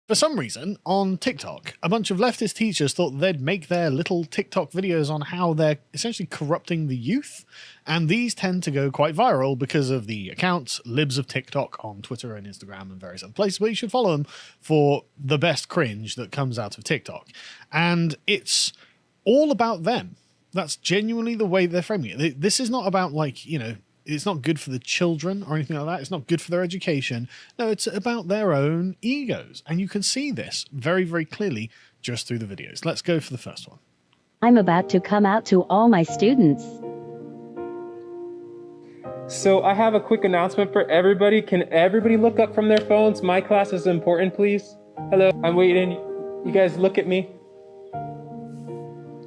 For some reason, on TikTok, a bunch of leftist teachers thought they'd make their little TikTok videos on how they're essentially corrupting the youth, and these tend to go quite viral because of the accounts Libs of TikTok on Twitter and Instagram and various other places, where you should follow them for the best cringe that comes out of TikTok. And it's all about them. That's genuinely the way they're framing it. This is not about, like, you know, it's not good for the children or anything like that. It's not good for their education. No, it's about their own egos. And you can see this very, very clearly just through the videos. Let's go for the first one. I'm about to come out to all my students. So I have a quick announcement for everybody. Can everybody look up from their phones? My class is important, please. Hello, I'm waiting. You guys look at me.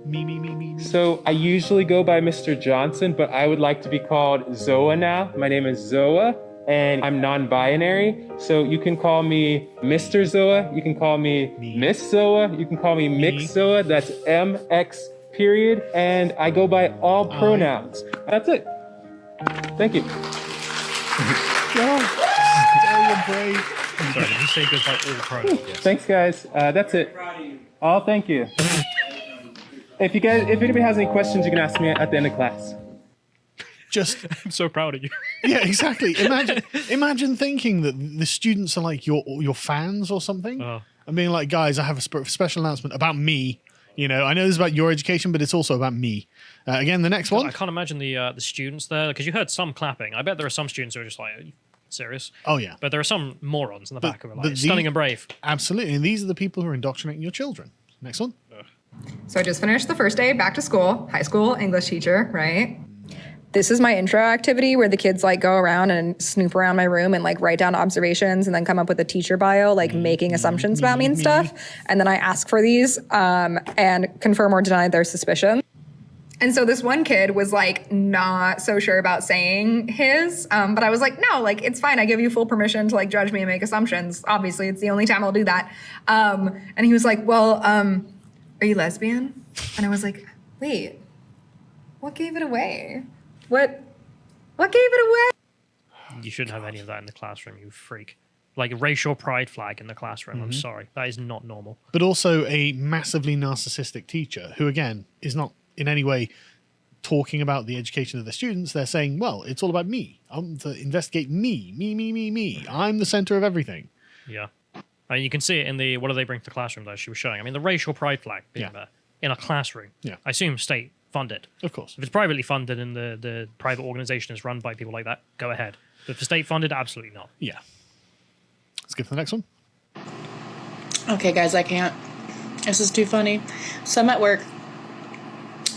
Me. So I usually go by Mr. Johnson, but I would like to be called Zoa now. My name is Zoa, and I'm non-binary. So you can call me Mr. Zoa. You can call me Miss Zoa. You can call me Mix Zoa. That's MX period. And I go by all pronouns. That's it. Thank you. Sorry, did you say goes by all pronouns? Yes. Thanks, guys. That's it. Oh, thank you. If anybody has any questions, you can ask me at the end of class. I'm so proud of you. Yeah, exactly. Imagine thinking that the students are like your fans or something, and being like, guys, I have a special announcement about me. You know, I know this is about your education, but it's also about me. Again, the next one. I can't imagine the students there, because you heard some clapping. I bet there are some students who are just like, are you serious? Oh, yeah. But there are some morons in the back who are like, stunning and brave. Absolutely. And these are the people who are indoctrinating your children. Next one. So I just finished the first day back to school, high school English teacher, right? This is my intro activity where the kids like go around and snoop around my room and like write down observations and then come up with a teacher bio, like making assumptions about me and stuff. And then I ask for these and confirm or deny their suspicion. And so this one kid was like not so sure about saying his, but I was like, no, like it's fine. I give you full permission to like judge me and make assumptions. Obviously, it's the only time I'll do that. And he was like, well, are you lesbian? And I was like, wait, what gave it away? What gave it away? You shouldn't have any of that in the classroom, you freak. Like a racial pride flag in the classroom. I'm sorry. That is not normal. But also a massively narcissistic teacher who, again, is not in any way talking about the education of the students. They're saying, well, it's all about me. I'm to investigate me. I'm the center of everything. Yeah. You can see it in the, what do they bring to the classroom that she was showing? I mean, the racial pride flag being there in a classroom. Yeah. I assume state funded. Of course. If it's privately funded and the private organization is run by people like that, go ahead. But for state funded, absolutely not. Yeah. Let's get to the next one. Okay, guys, I can't. This is too funny. So I'm at work,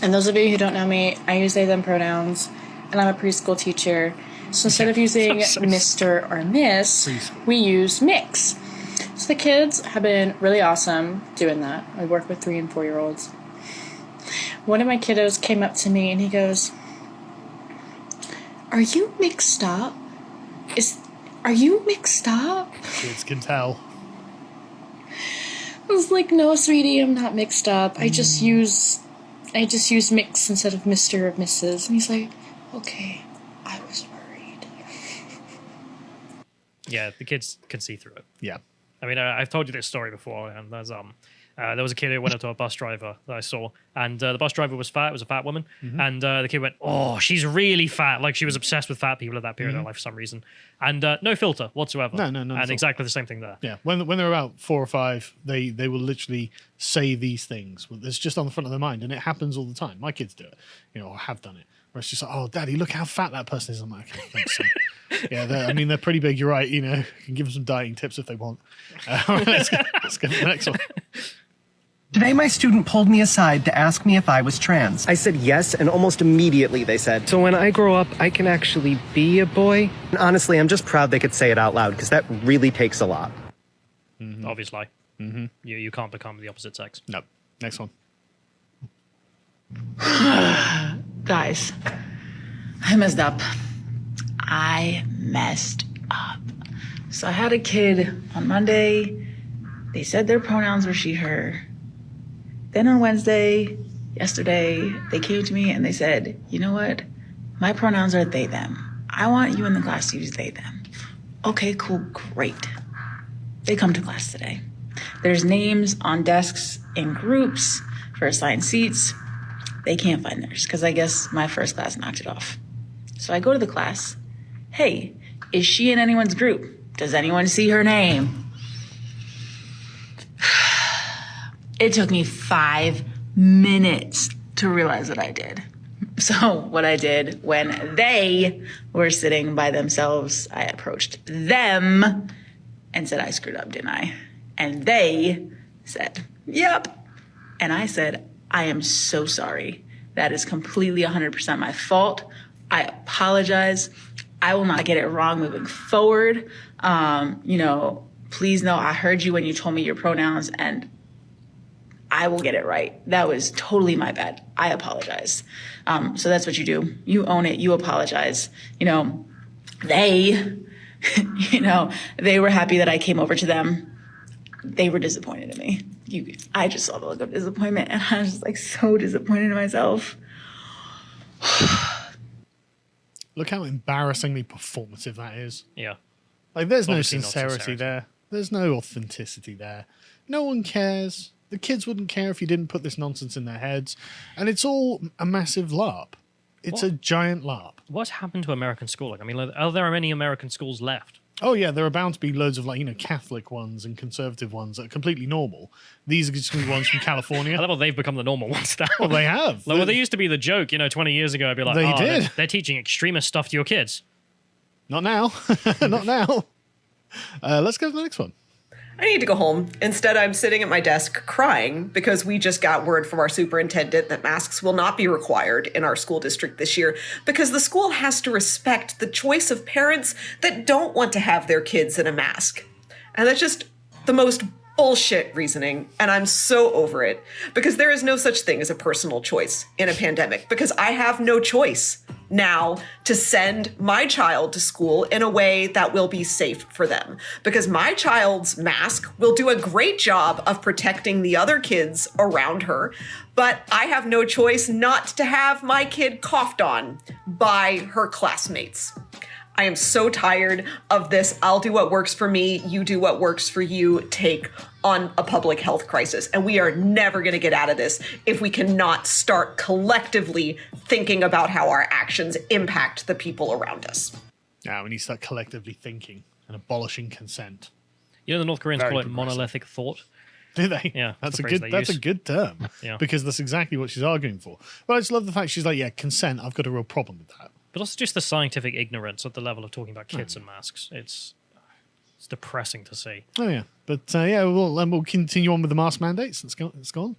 and those of you who don't know me, I use they, them pronouns, and I'm a preschool teacher. So instead of using Mr. or Miss, we use mix. So the kids have been really awesome doing that. I work with 3- and 4-year-olds. One of my kiddos came up to me and he goes, "Are you mixed up? Are you mixed up?" Kids can tell. I was like, "No, sweetie, I'm not mixed up. I just use mix instead of Mr. or Mrs." And he's like, "Okay, I was worried." Yeah, the kids can see through it. Yeah. I mean, I've told you this story before, and there was a kid who went up to a bus driver that I saw, and the bus driver was fat. It was a fat woman, and the kid went, "Oh, she's really fat." Like she was obsessed with fat people at that period of her life for some reason, and no filter whatsoever. No. And exactly the same thing there. Yeah. When they're about 4 or 5, they will literally say these things. It's just on the front of their mind, and it happens all the time. My kids do it, or have done it. Where it's just like, "Oh, Daddy, look how fat that person is." I'm like, "Okay, thanks, son." Yeah, they're pretty big. You're right. You can give them some dieting tips if they want. Let's go to the next one. Today, my student pulled me aside to ask me if I was trans. I said yes, and almost immediately they said, "So when I grow up, I can actually be a boy?" And honestly, I'm just proud they could say it out loud, because that really takes a lot. Obviously. You can't become the opposite sex. No. Next one. Guys, I messed up. So I had a kid on Monday. They said their pronouns were she, her. Then on Wednesday, yesterday, they came to me and they said, "You know what? My pronouns are they, them. I want you in the class to use they, them." Okay, cool, great. They come to class today. There's names on desks in groups for assigned seats. They can't find theirs because I guess my first class knocked it off. So I go to the class. Hey, is she in anyone's group? Does anyone see her name? It took me 5 minutes to realize what I did. So what I did when they were sitting by themselves, I approached them and said, I screwed up, didn't I? And they said, yep. And I said, I am so sorry. That is completely 100% my fault. I apologize. I will not get it wrong moving forward. Please know I heard you when you told me your pronouns, and I will get it right. That was totally my bad. I apologize. So that's what you do. You own it. You apologize. They were happy that I came over to them. They were disappointed in me. I just saw the look of disappointment, and I was just like so disappointed in myself. Look how embarrassingly performative that is. Yeah. Like, there's no Obviously not sincerity there. There's no authenticity there. No one cares. The kids wouldn't care if you didn't put this nonsense in their heads. And it's all a massive LARP. It's a giant LARP. What's happened to American schooling? I mean, are there any American schools left? Oh, yeah, there are bound to be loads of, Catholic ones and conservative ones that are completely normal. These are just going to be ones from California. I love how they've become the normal ones now. Well, they have. Well, they used to be the joke, 20 years ago. I'd be like, They did. They're teaching extremist stuff to your kids. Not now. Not now. Let's go to the next one. I need to go home. Instead, I'm sitting at my desk crying because we just got word from our superintendent that masks will not be required in our school district this year because the school has to respect the choice of parents that don't want to have their kids in a mask. And that's just the most bullshit reasoning, and I'm so over it because there is no such thing as a personal choice in a pandemic because I have no choice now to send my child to school in a way that will be safe for them because my child's mask will do a great job of protecting the other kids around her, but I have no choice not to have my kid coughed on by her classmates. I am so tired of this I'll do what works for me, you do what works for you take on a public health crisis. And we are never going to get out of this if we cannot start collectively thinking about how our actions impact the people around us. Yeah, we need to start collectively thinking and abolishing consent. The North Koreans Very call it progressive. monolithic thought. Do they? Yeah, that's the a phrase good. they That's a use. good term. Yeah. Because that's exactly what she's arguing for. But I just love the fact she's like, yeah, consent. I've got a real problem with that. But also just the scientific ignorance at the level of talking about kids and masks. It's depressing to see. Oh yeah, but we'll continue on with the mask mandates. Let's go. On.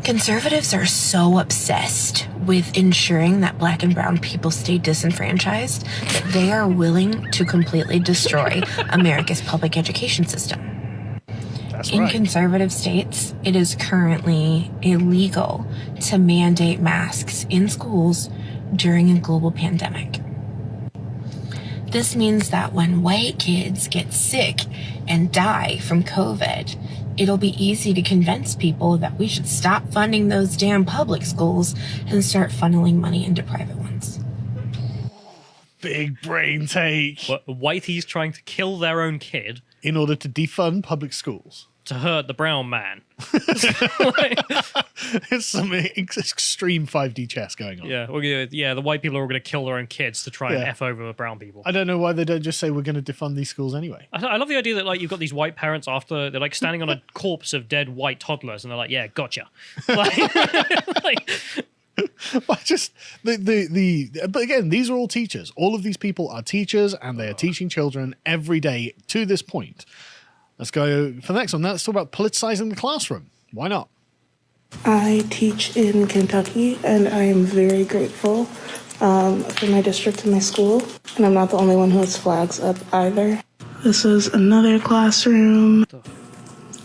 Conservatives are so obsessed with ensuring that black and brown people stay disenfranchised that they are willing to completely destroy America's public education system. That's In right. conservative states, it is currently illegal to mandate masks in schools during a global pandemic. This means that when white kids get sick and die from COVID, it'll be easy to convince people that we should stop funding those damn public schools and start funneling money into private ones. Big brain take. Whitey's trying to kill their own kid in order to defund public schools. To hurt the brown man. It's some extreme 5D chess going on. Yeah, the white people are all going to kill their own kids to try and Yeah. F over the brown people. I don't know why they don't just say we're going to defund these schools anyway. I love the idea that you've got these white parents after they're standing on a corpse of dead white toddlers and they're like, yeah, gotcha. But again, these are all teachers. All of these people are teachers and they are teaching children every day to this point. Let's go for the next one. Let's talk about politicizing the classroom. Why not? I teach in Kentucky, and I am very grateful for my district and my school. And I'm not the only one who has flags up either. This is another classroom.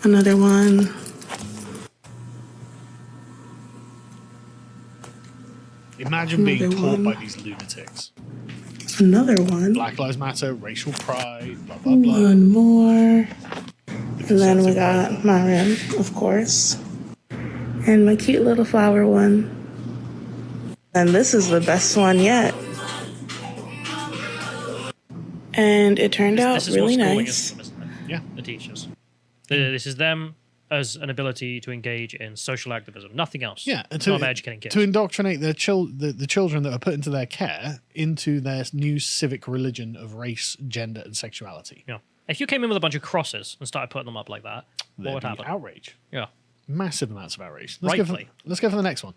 Another one. Imagine being Another taught one. by these lunatics. Another one. Black Lives Matter, racial pride, blah, blah, blah. One more. And then we got my room, of course. And my cute little flower one. And this is the best one yet. And it turned out This is really what schooling nice. is, isn't it? Yeah. The teachers. This is them as an ability to engage in social activism, nothing else. Yeah, it's not about educating kids. To indoctrinate the children that are put into their care into their new civic religion of race, gender, and sexuality. Yeah. If you came in with a bunch of crosses and started putting them up like that, what would There'd be happen? outrage. Yeah. Massive amounts of outrage. Rightfully. Let's go for the next one.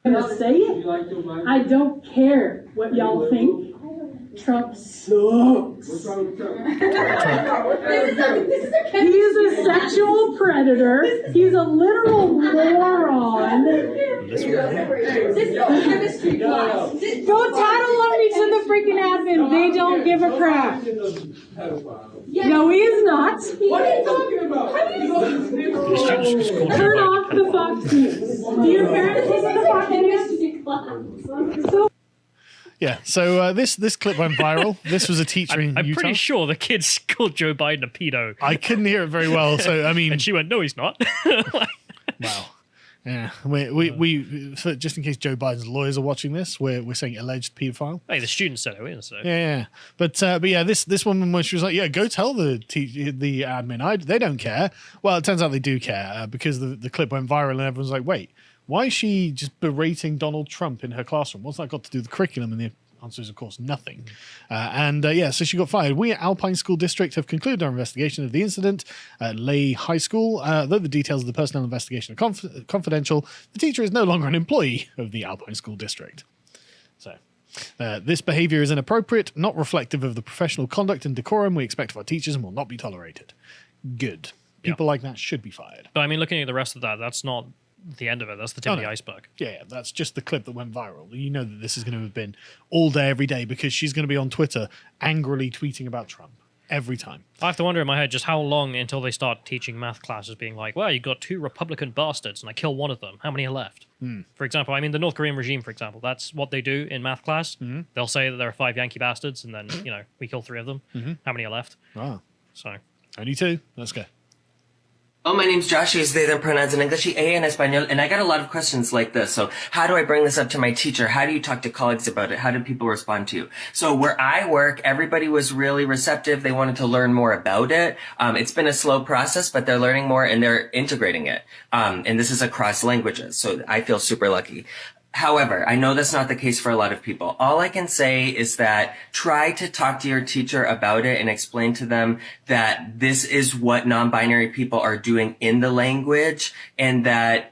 I'm gonna say it. I don't care what y'all think. Trump sucks. What's wrong with Trump? He's a sexual predator. He's a literal moron. Chemistry class. Go tattle on me to the freaking admin. They don't give a crap. No, he is not. What are you talking about? Turn off the Fox News. Do your parents listen to Fox News? Yeah, so this clip went viral. This was a teacher in I'm Utah. pretty sure the kids called Joe Biden a pedo. I couldn't hear it very well, so I mean... And she went, no, he's not. Wow. Yeah, we just in case Joe Biden's lawyers are watching this, we're saying alleged paedophile. Hey, the students said it, we didn't say it. Yeah. But yeah, this woman, when she was like, yeah, go tell the admin, they don't care. Well, it turns out they do care because the clip went viral and everyone's like, wait, why is she just berating Donald Trump in her classroom? What's that got to do with the curriculum? And the answer is, of course, nothing. So she got fired. We at Alpine School District have concluded our investigation of the incident at Lay High School. Though the details of the personnel investigation are confidential, the teacher is no longer an employee of the Alpine School District. So this behavior is inappropriate, not reflective of the professional conduct and decorum we expect of our teachers and will not be tolerated. Good. People like that should be fired. But I mean, looking at the rest of that, that's not the end of it. That's the tip of the iceberg. Yeah, that's just the clip that went viral. You know that this is going to have been all day, every day, because she's going to be on Twitter angrily tweeting about Trump every time. I have to wonder in my head just how long until they start teaching math classes being like, well, you've got 2 Republican bastards and I kill one of them. How many are left? For example, I mean, the North Korean regime, for example, that's what they do in math class. They'll say that there are 5 Yankee bastards and then, we kill 3 of them. How many are left? Wow. So only 2. Let's go. Oh, my name's Josh. I use they, them pronouns in English, A and Espanol, and I got a lot of questions like this. So how do I bring this up to my teacher? How do you talk to colleagues about it? How do people respond to you? So where I work, everybody was really receptive. They wanted to learn more about it. It's been a slow process, but they're learning more and they're integrating it. And this is across languages. So I feel super lucky. However, I know that's not the case for a lot of people. All I can say is that try to talk to your teacher about it and explain to them that this is what non-binary people are doing in the language and that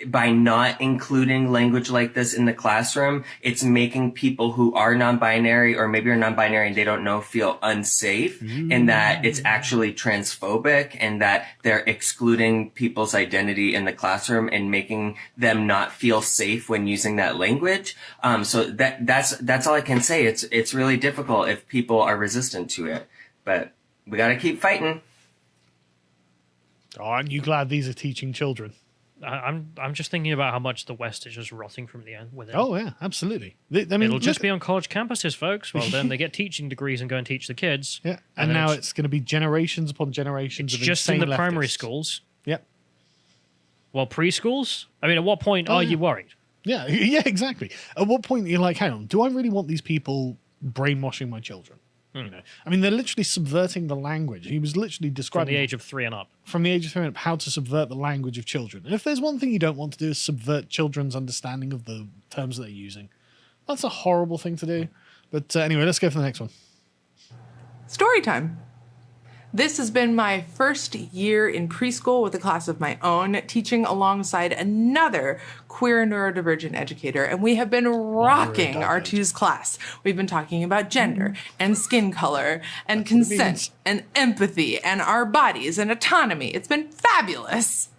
by not including language like this in the classroom, it's making people who are non-binary or maybe are non-binary and they don't know feel unsafe and that it's actually transphobic and that they're excluding people's identity in the classroom and making them not feel safe when using that language. So that's all I can say. It's really difficult if people are resistant to it, but we got to keep fighting. Oh, aren't you glad these are teaching children? I'm just thinking about how much the West is just rotting from the end within. Oh yeah, absolutely. I mean, it'll just be on college campuses, folks. Well, then they get teaching degrees and go and teach the kids. Yeah, and now it's going to be generations upon generations of just insane in the primary leftists. schools. Yep. Well, preschools. I mean, at what point are you worried? Yeah, exactly. At what point you're like, hang on, do I really want these people brainwashing my children? You know, I mean, they're literally subverting the language. He was literally describing From the age of 3 and up. From the age of 3 and up, how to subvert the language of children. And if there's one thing you don't want to do is subvert children's understanding of the terms that they're using. That's a horrible thing to do. But anyway, let's go for the next one. Story time. This has been my first year in preschool with a class of my own, teaching alongside another queer neurodivergent educator, and we have been rocking our twos class. We've been talking about gender and skin color and consent and empathy and our bodies and autonomy. It's been fabulous.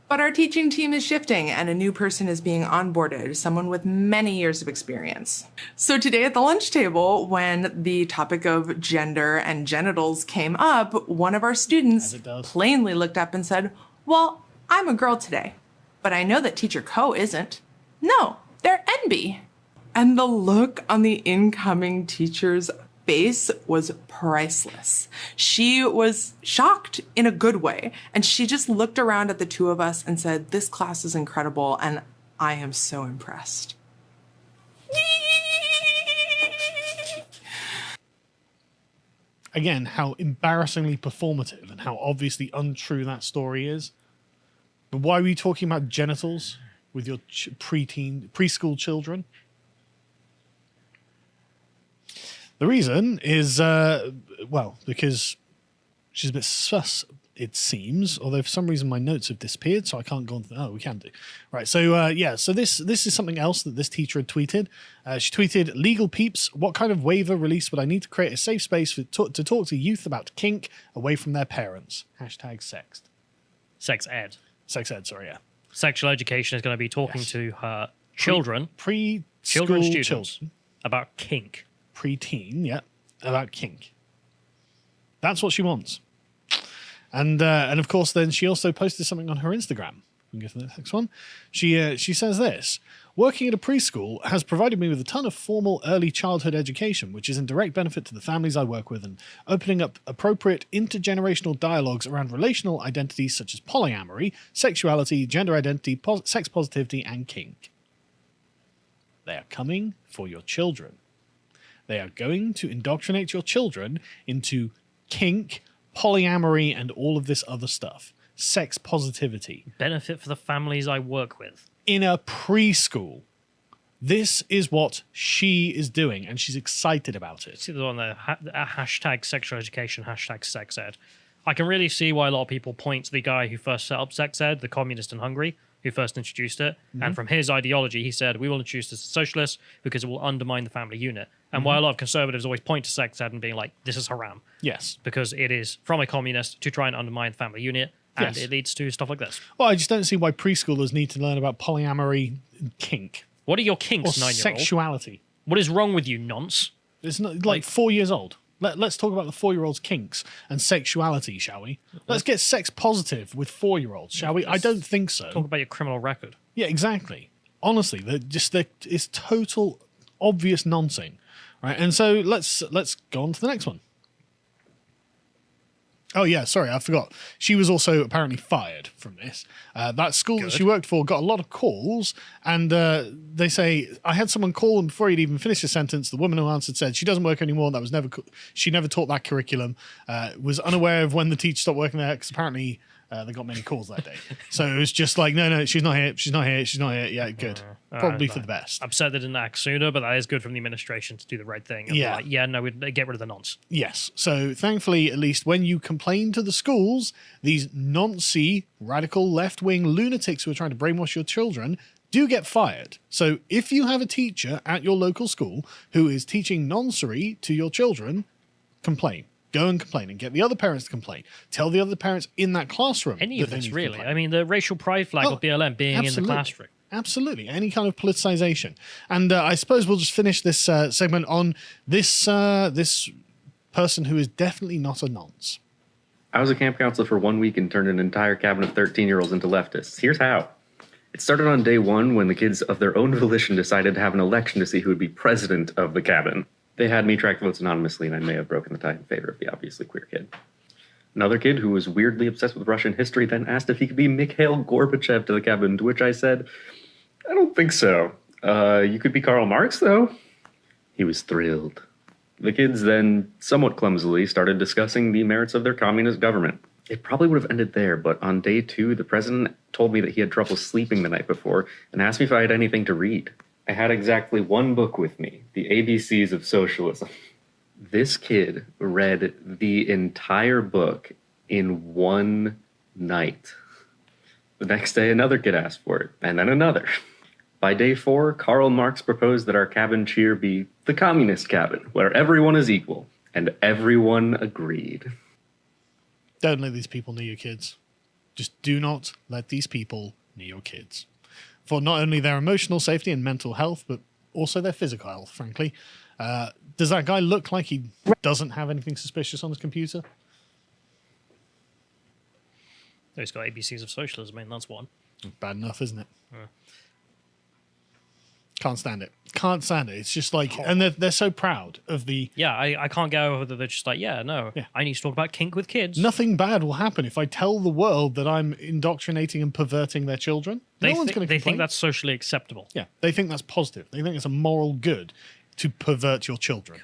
But our teaching team is shifting and a new person is being onboarded, someone with many years of experience. So today at the lunch table, when the topic of gender and genitals came up, one of our students plainly looked up and said, well, I'm a girl today, but I know that teacher Co isn't. No, they're NB. And the look on the incoming teacher's face was priceless. She was shocked in a good way. And she just looked around at the two of us and said, this class is incredible and I am so impressed. again, how embarrassingly performative and how obviously untrue that story is. But why are we talking about genitals with your preschool children? The reason is, because she's a bit sus, it seems, although for some reason my notes have disappeared, so I can't go on. We can do. Right, so so this is something else that this teacher had tweeted. She tweeted, "Legal peeps, what kind of waiver release would I need to create a safe space to talk to youth about kink away from their parents? #sext." Sex ed. Sex ed, sorry, yeah. Sexual education is going to be talking to her children, children students, about kink. Preteen, yeah, about kink. That's what she wants. And of course, then she also posted something on her Instagram. We can go to the next one. She says this: "Working at a preschool has provided me with a ton of formal early childhood education, which is in direct benefit to the families I work with, and opening up appropriate intergenerational dialogues around relational identities such as polyamory, sexuality, gender identity, sex positivity, and kink. They are coming for your children. They are going to indoctrinate your children into kink, polyamory, and all of this other stuff. Sex positivity. Benefit for the families I work with. In a preschool. This is what she is doing, and she's excited about it." See the one there, hashtag sexual education, hashtag sex ed. I can really see why a lot of people point to the guy who first set up sex ed, the communist in Hungary, who first introduced it. Mm-hmm. And from his ideology, he said, we will introduce this as socialist because it will undermine the family unit. And why a lot of conservatives always point to sex ed and being like, this is haram. Yes. Because it is from a communist to try and undermine the family unit. And Yes. it leads to stuff like this. Well, I just don't see why preschoolers need to learn about polyamory and kink. What are your kinks, Or 9-year-old? sexuality. What is wrong with you, nonce? It's not like 4 years old. Let's talk about the 4-year-old's kinks and sexuality, shall we? Let's get sex positive with 4-year-olds, shall we? I don't think so. Talk about your criminal record. Yeah, exactly. Honestly, it's total obvious nonsense, right? And so let's go on to the next one. Oh yeah, sorry, I forgot. She was also apparently fired from this. That school that she worked for got a lot of calls, and they say, I had someone call, and before he'd even finished the sentence, the woman who answered said she doesn't work anymore. That was she never taught that curriculum. Was unaware of when the teacher stopped working there because apparently they got many calls that day. So it was just like, no, she's not here. Yeah, good. Probably for the best. I'm sad they didn't act sooner, but that is good from the administration to do the right thing. And be like, we'd get rid of the nonce. Yes. So thankfully, at least when you complain to the schools, these noncy, radical, left-wing lunatics who are trying to brainwash your children do get fired. So if you have a teacher at your local school who is teaching noncery to your children, complain. Go and complain and get the other parents to complain. Tell the other parents in that classroom. Any of this, really. I mean, the racial pride flag of BLM being in the classroom. Absolutely. Any kind of politicization. And I suppose we'll just finish this segment on this person who is definitely not a nonce. I was a camp counselor for 1 week and turned an entire cabin of 13-year-olds into leftists. Here's how. It started on day one when the kids of their own volition decided to have an election to see who would be president of the cabin. They had me track votes anonymously, and I may have broken the tie in favor of the obviously queer kid. Another kid who was weirdly obsessed with Russian history then asked if he could be Mikhail Gorbachev to the cabin, to which I said, I don't think so. You could be Karl Marx, though. He was thrilled. The kids then, somewhat clumsily, started discussing the merits of their communist government. It probably would have ended there, but on day 2, the president told me that he had trouble sleeping the night before and asked me if I had anything to read. I had exactly one book with me, The ABCs of Socialism. This kid read the entire book in one night. The next day, another kid asked for it, and then another. By day 4, Karl Marx proposed that our cabin cheer be the communist cabin, where everyone is equal, and everyone agreed. Don't let these people near your kids. Just do not let these people near your kids. For not only their emotional safety and mental health, but also their physical health, frankly. Does that guy look like he doesn't have anything suspicious on his computer? He's got ABCs of socialism. I mean, that's one. Bad enough, isn't it? Can't stand it. Can't stand it. It's just like, and they're so proud of the... Yeah, I can't get over that they're just like, I need to talk about kink with kids. Nothing bad will happen if I tell the world that I'm indoctrinating and perverting their children. No one's going to complain. They think that's socially acceptable. Yeah, they think that's positive. They think it's a moral good to pervert your children.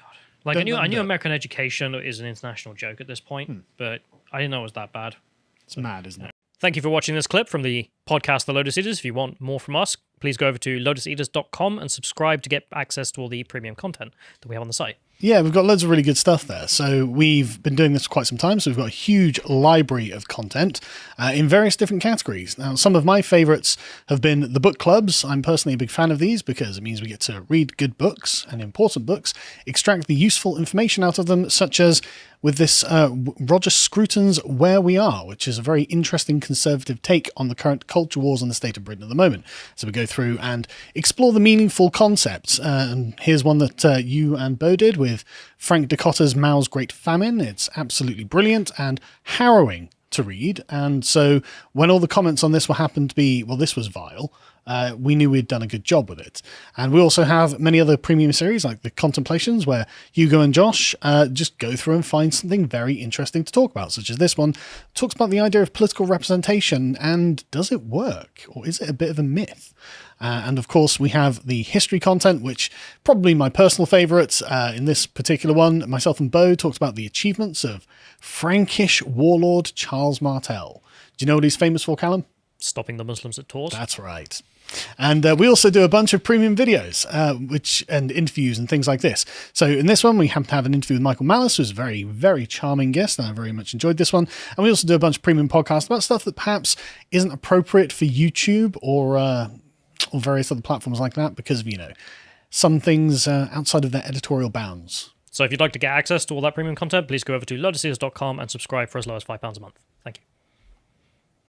Like I knew Don't- American education is an international joke at this point, but I didn't know it was that bad. It's mad, isn't it? Thank you for watching this clip from the podcast The Lotus Eaters. If you want more from us, please go over to lotuseaters.com and subscribe to get access to all the premium content that we have on the site. Yeah, we've got loads of really good stuff there. So we've been doing this for quite some time. So we've got a huge library of content in various different categories. Now, some of my favorites have been the book clubs. I'm personally a big fan of these because it means we get to read good books and important books, extract the useful information out of them, such as with this Roger Scruton's Where We Are, which is a very interesting conservative take on the current culture wars in the state of Britain at the moment. So we go through and explore the meaningful concepts. And here's one that you and Bo did with Frank Dicotta's Mao's Great Famine. It's absolutely brilliant and harrowing to read. And so when all the comments on this were happened to be, well, this was vile, we knew we'd done a good job with it. And we also have many other premium series like the Contemplations, where Hugo and Josh just go through and find something very interesting to talk about, such as this one talks about the idea of political representation and does it work, or is it a bit of a myth? And of course, we have the history content, which probably my personal favourite. In this particular one, myself and Bo talked about the achievements of Frankish warlord Charles Martel. Do you know what he's famous for, Callum? Stopping the Muslims at Tours. That's right. And we also do a bunch of premium videos and interviews and things like this. So in this one, we happen to have an interview with Michael Malice, who's a very, very charming guest, and I very much enjoyed this one. And we also do a bunch of premium podcasts about stuff that perhaps isn't appropriate for YouTube or various other platforms like that because of, some things outside of their editorial bounds. So if you'd like to get access to all that premium content, please go over to lotuseaters.com and subscribe for as low as £5 a month.